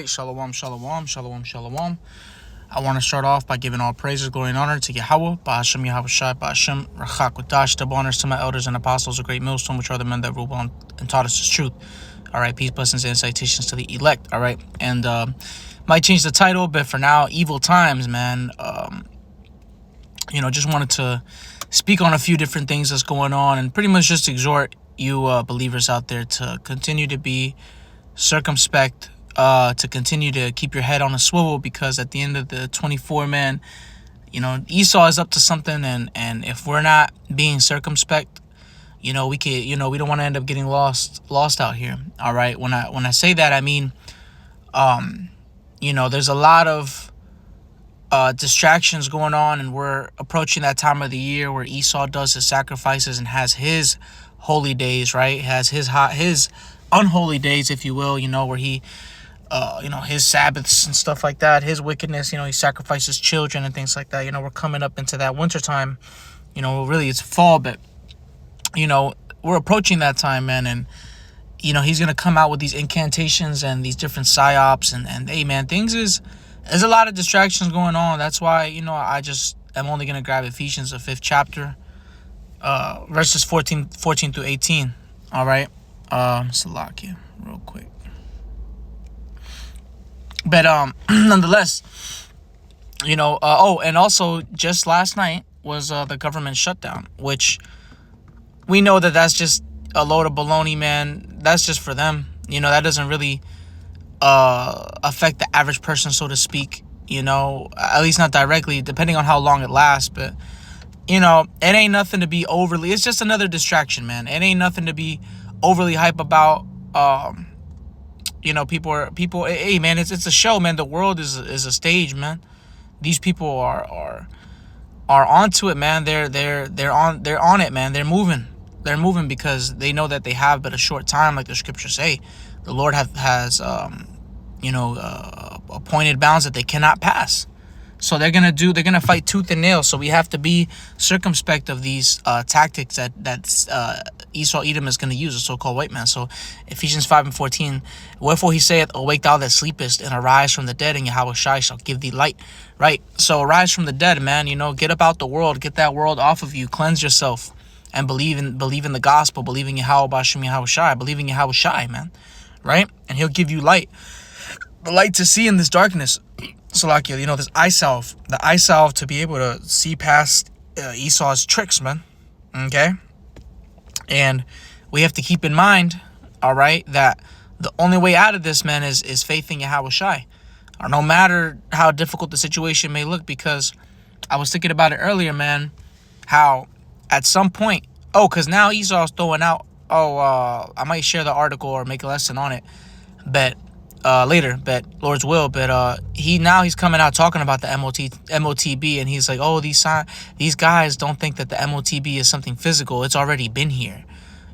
Shalom, shalom, shalom, shalom. I want to start off by giving all praises, glory, and honor to Yahweh, Ba'ashem Yahweh Shai, Ba'ashem Rachak Wadash, double honors to my elders and apostles, a great millstone, which are the men that rule on and taught us his truth. All right, peace, blessings, and citations to the elect. All right, and might change the title, but for now, evil times, man. Just wanted to speak on a few different things that's going on, and pretty much just exhort you believers out there to continue to be circumspect, to continue to keep your head on a swivel, because at the end of the 24, man, Esau is up to something, and if we're not being circumspect, we don't want to end up getting lost out here. All right, when I say that, I mean, there's a lot of distractions going on, and we're approaching that time of the year where Esau does his sacrifices and has his holy days, right? Has his unholy days, if you will, where he his Sabbaths and stuff like that, his wickedness, he sacrifices children and things like that. We're coming up into that winter time, really it's fall, but, we're approaching that time, man. And, he's going to come out with these incantations and these different psyops and hey, man, there's a lot of distractions going on. That's why, I just am only going to grab Ephesians, the 5th chapter, verses 14 through 18. All right. Salakia, real quick. But nonetheless, and also just last night was the government shutdown, which we know that that's just a load of baloney, man. That's just for them. That doesn't really affect the average person, so to speak, at least not directly, depending on how long it lasts. But, it ain't nothing to be overly, it's just another distraction, man. It ain't nothing to be overly hype about. People, hey, man, it's a show, man. The world is a stage, man. These people are onto it, man. They're on it, man. They're moving because they know that they have but a short time, like the scriptures say. The Lord has appointed bounds that they cannot pass. So they're gonna fight tooth and nail. So we have to be circumspect of these tactics that Esau Edom is gonna use, the so-called white man. So Ephesians 5:14, wherefore he saith, awake thou that sleepest, and arise from the dead, and Yahweh Shai shall give thee light. Right? So arise from the dead, man. Get up out the world, get that world off of you, cleanse yourself, and believe in the gospel, believe in Yahweh Ba'ashem Yahweh Shai, believe in Yahweh Shai, man. Right? And he'll give you light. The light to see in this darkness. Salakia, this eye salve, the eye salve to be able to see past Esau's tricks, man. Okay? And we have to keep in mind, all right, that the only way out of this, man, is faith in Yahweh Shai. No matter how difficult the situation may look, because I was thinking about it earlier, man, how at some point, because now Esau's throwing out, I might share the article or make a lesson on it, but later, but Lord's will. But he's coming out talking about the MOTB, and he's like, these guys don't think that the MOTB is something physical. It's already been here.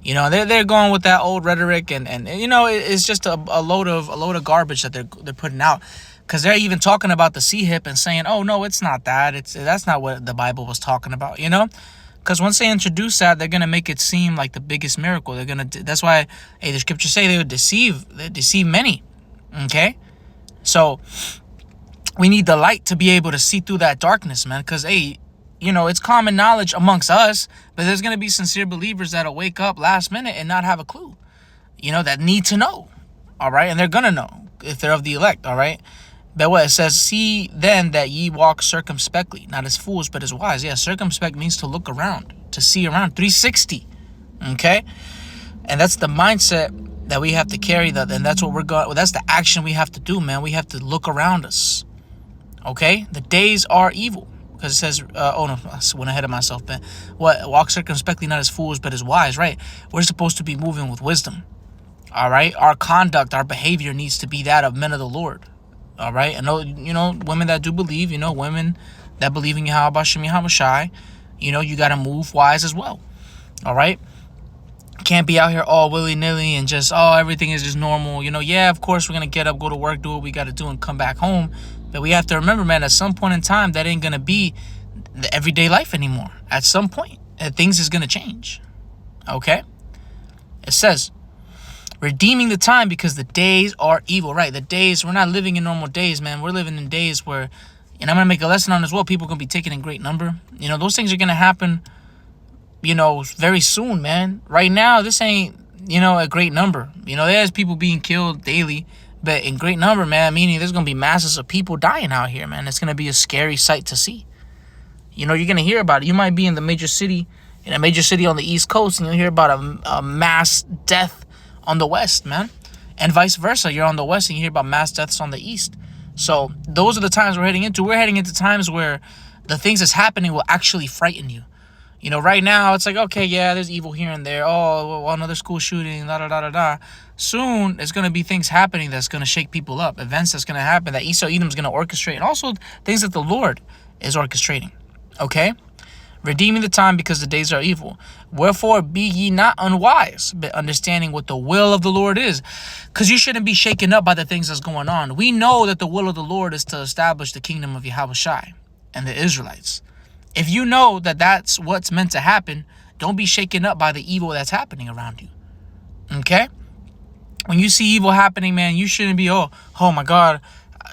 They're going with that old rhetoric, and it's just a load of garbage that they're putting out, because they're even talking about the C-hip and saying, oh no, it's not that. That's not what the Bible was talking about. Because once they introduce that, they're gonna make it seem like the biggest miracle. That's why, the scriptures say they deceive many. Okay, so we need the light to be able to see through that darkness, man. Because it's common knowledge amongst us, but there's gonna be sincere believers that'll wake up last minute and not have a clue. That need to know. All right, and they're gonna know if they're of the elect. All right. But what it says, see then that ye walk circumspectly, not as fools, but as wise. Yeah, circumspect means to look around, to see around, 360. Okay? And that's the mindset that we have to carry, and that's what we're going. Well, that's the action we have to do, man. We have to look around us. Okay? The days are evil. Because it says, I went ahead of myself, man. What? Walk circumspectly, not as fools, but as wise, right? We're supposed to be moving with wisdom. All right? Our conduct, our behavior needs to be that of men of the Lord. All right, I know, women that do believe, women that believe in Yahweh Ba'ashem Yahweh Shai, you got to move wise as well. All right, can't be out here all willy-nilly and just, everything is just normal. Yeah, of course, we're going to get up, go to work, do what we got to do, and come back home. But we have to remember, man, at some point in time, that ain't going to be the everyday life anymore. At some point, things is going to change. Okay, it says, Redeeming the time because the days are evil, right? The days, we're not living in normal days, man. We're living in days where, and I'm going to make a lesson on as well, people are going to be taken in great number. You know, those things are going to happen, you know, very soon, man. Right now, this ain't, you know, a great number. You know, there's people being killed daily, but in great number, man, meaning there's going to be masses of people dying out here, man. It's going to be a scary sight to see. You know, you're going to hear about it. You might be in a major city on the East Coast, and you'll hear about a mass death on the West, man. And vice versa. You're on the West and you hear about mass deaths on the East. So those are the times we're heading into. We're heading into times where the things that's happening will actually frighten you. You know, right now, it's like, okay, yeah, there's evil here and there. Oh, well, another school shooting, da-da-da-da-da. Soon, there's going to be things happening that's going to shake people up. Events that's going to happen that Esau Edom's going to orchestrate. And also things that the Lord is orchestrating. Okay? Redeeming the time because the days are evil. Wherefore be ye not unwise, but understanding what the will of the Lord is. Because you shouldn't be shaken up by the things that's going on. We know that the will of the Lord is to establish the kingdom of Yahushai and the Israelites. If you know that that's what's meant to happen, don't be shaken up by the evil that's happening around you. Okay? When you see evil happening, man, you shouldn't be, oh my God,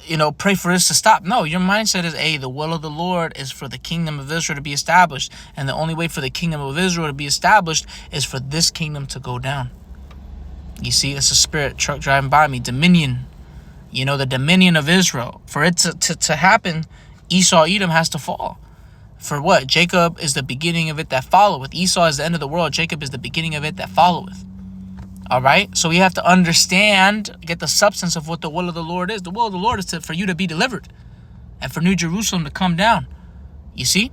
you know, pray for this to stop. No, your mindset is, the will of the Lord is for the kingdom of Israel to be established. And the only way for the kingdom of Israel to be established is for this kingdom to go down. You see, it's a spirit truck driving by me. Dominion. You know, the dominion of Israel. For it to happen, Esau, Edom has to fall. For what? Jacob is the beginning of it that followeth. Esau is the end of the world. Jacob is the beginning of it that followeth. All right? So we have to understand, get the substance of what the will of the Lord is. The will of the Lord is for you to be delivered and for New Jerusalem to come down. You see?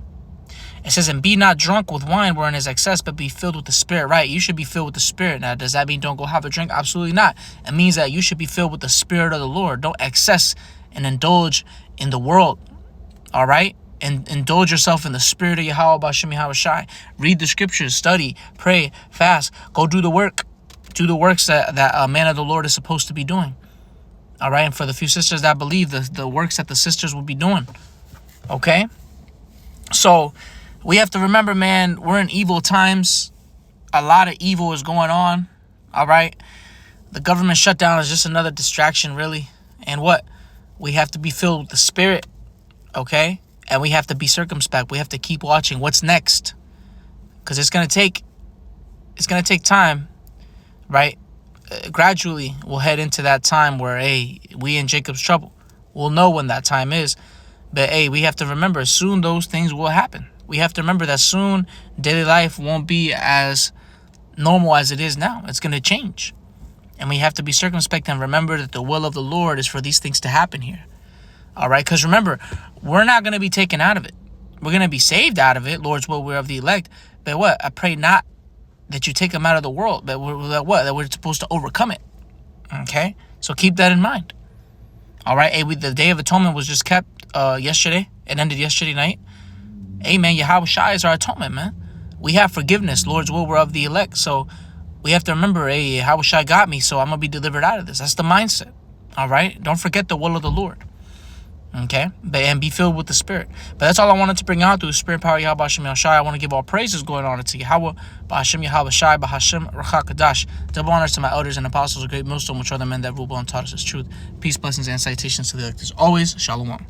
It says, and be not drunk with wine wherein is excess, but be filled with the Spirit. Right? You should be filled with the Spirit. Now, does that mean don't go have a drink? Absolutely not. It means that you should be filled with the Spirit of the Lord. Don't excess and indulge in the world. All right? And indulge yourself in the Spirit of Yahweh B'Shem Yahushai. Read the scriptures, study, pray, fast. Go do the work. Do the works that a man of the Lord is supposed to be doing. All right? And for the few sisters that believe, the works that the sisters will be doing. Okay? So, we have to remember, man, we're in evil times. A lot of evil is going on. All right? The government shutdown is just another distraction, really. And what? We have to be filled with the Spirit. Okay? And we have to be circumspect. We have to keep watching what's next. Because it's going to take time. Right? Gradually, we'll head into that time where, we in Jacob's trouble. We'll know when that time is. But, we have to remember, soon those things will happen. We have to remember that soon daily life won't be as normal as it is now. It's going to change. And we have to be circumspect and remember that the will of the Lord is for these things to happen here. All right? Because remember, we're not going to be taken out of it. We're going to be saved out of it. Lord's will, we're of the elect. But what? I pray not that you take them out of the world, but that we're supposed to overcome it. Okay? So keep that in mind. All right? The Day of Atonement was just kept yesterday. It ended yesterday night. Man, Yahushua is our atonement, man. We have forgiveness. Lord's will, we're of the elect. So we have to remember, Yahushua got me, so I'm going to be delivered out of this. That's the mindset. All right? Don't forget the will of the Lord. Okay? And be filled with the Spirit. But that's all I wanted to bring out through Spirit Power Yahweh B'Shem Yahushai. I want to give all praises going on to Yahweh B'Shem Yahushai B'Hashem Rachak Kadash. Double honors to my elders and apostles, a great millstone, which are the men that rule and taught us this truth. Peace, blessings, and citations to the electors. Always, Shalom.